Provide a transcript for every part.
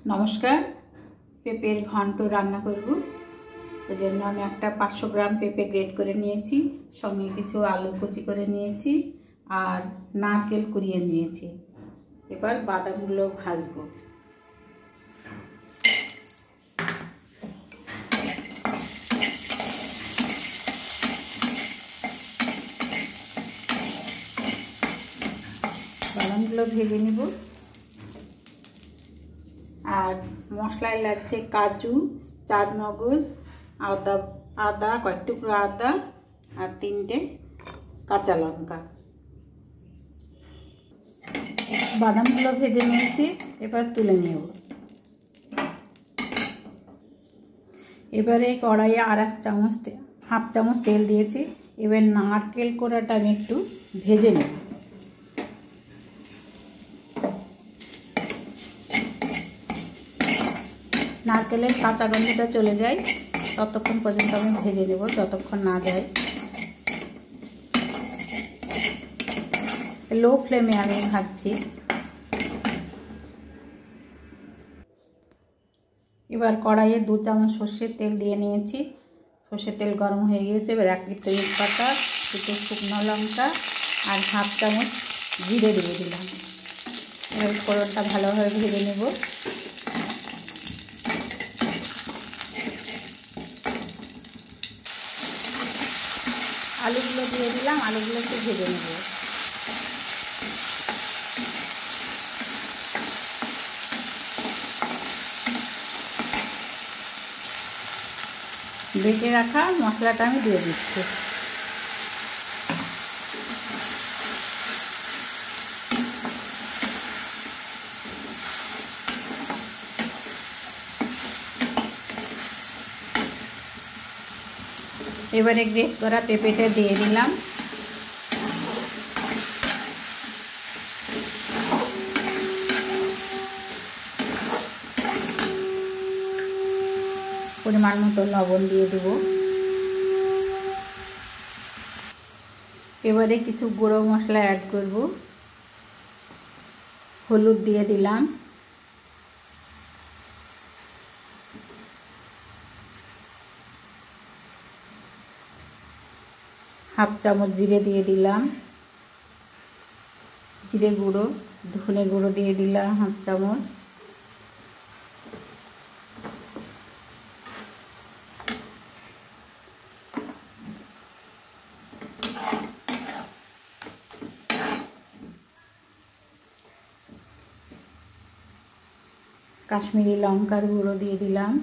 नमस्कार पेपर घंट रान्ना करब एजন্য আমি একটা 500 গ্রাম পেঁপে গ্রেট করে নিয়েছি সঙ্গে কিছু আলু কুচি করে নিয়েছি আর নারকেল কুড়িয়ে নিয়েছি। এবার বাদামগুলো ভাজবো। বাদামগুলো ভেজে নিব। আর মশলায় লাগছে কাজু, চারমগজ, আদা কয়েক টুকরো আদা আর 3টে কাঁচা লঙ্কা। বাদামগুলো ভেজে নিয়েছি, এবার তুলে নেব। এবারে কড়াইয়ে আর হাফ চামচ তেল দিয়েছি। এবার নারকেল কোড়াটা আমি একটু ভেজে নেব। নারকেলের কাঁচা গন্ধটা চলে যায় ততক্ষণ পর্যন্ত আমি ভেজে নেব, যতক্ষণ না যায়। লো ফ্লেমে আমি ভাজছি। এবার কড়াইয়ে 2 চামচ সর্ষের তেল দিয়ে নিয়েছি। সর্ষের তেল গরম হয়ে গিয়েছে। এবার 1 তেজপাতা, 2 শুকনো লঙ্কা আর হাফ চামচ জিরে দিয়ে দিলাম। এবার ফোড়নটা ভালোভাবে ভেজে নেব। আলুগুলো দিয়ে দিলাম, আলুগুলো একটু ভেজে নেব। বেটে রাখা মশলাটা আমি দিয়ে দিচ্ছি। এবারে গ্রেট করা পেঁপেটা দিয়ে দিলাম। পরিমাণ মতো লবণ দিয়ে দেব। এবারে কিছু গুঁড়ো মশলা অ্যাড করব। হলুদ দিয়ে দিলাম, হাফ চামচ জিরে দিয়ে দিলাম, জিরে গুঁড়ো, ধনে গুঁড়ো দিয়ে দিলাম হাফ চামচ, কাশ্মীরি লঙ্কার গুঁড়ো দিয়ে দিলাম,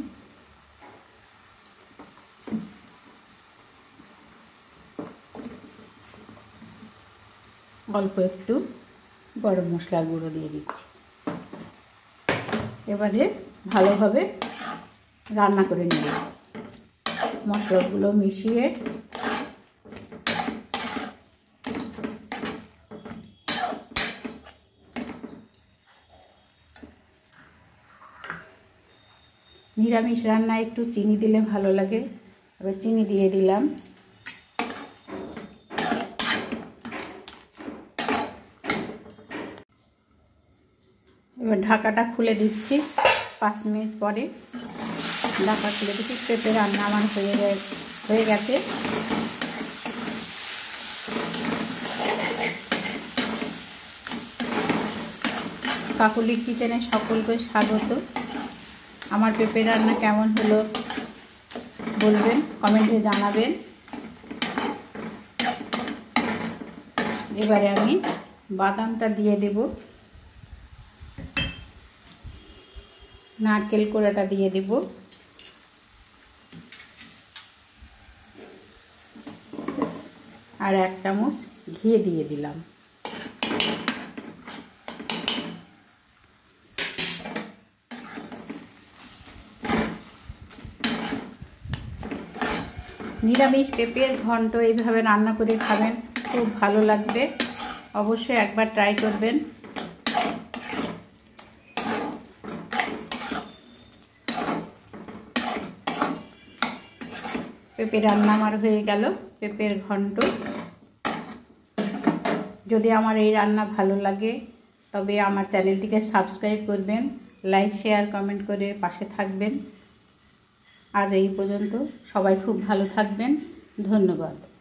অল্প একটু গরম মশলার গুঁড়ো দিয়ে দিচ্ছি। এবারে ভালোভাবে রান্না করে নেব। মশলাগুলো মিশিয়ে নিরামিষ রান্নায় একটু চিনি দিলে ভালো লাগে। এবার চিনি দিয়ে দিলাম। এবার ঢাকাটা খুলে দিচ্ছি। 5 মিনিট পরে ঢাকা খুলে দিচ্ছি। পেঁপে রান্না আমার হয়ে গেছে। কাকুলির কিচেনে সকলকে স্বাগত। আমার পেঁপে রান্না কেমন হলো বলবেন, কমেন্টে জানাবেন। এবারে আমি বাদামটা দিয়ে দেব, নারকেল কোড়াটা দিয়ে দেব, আর 1 চামচ ঘি দিয়ে দিলাম। নিরামিষ পেঁপের ঘন্ট এইভাবে রান্না করে খাবেন, খুব ভালো লাগবে। অবশ্যই একবার ট্রাই করবেন। পেঁপে রান্না আমার হয়ে গেল, পেঁপের ঘন্ট। যদি আমার এই রান্না ভালো লাগে তবে আমার চ্যানেলটিকে সাবস্ক্রাইব করবেন লাইক শেয়ার কমেন্ট করে পাশে থাকবেন। আজ এই পর্যন্ত, সবাই খুব ভালো থাকবেন। ধন্যবাদ।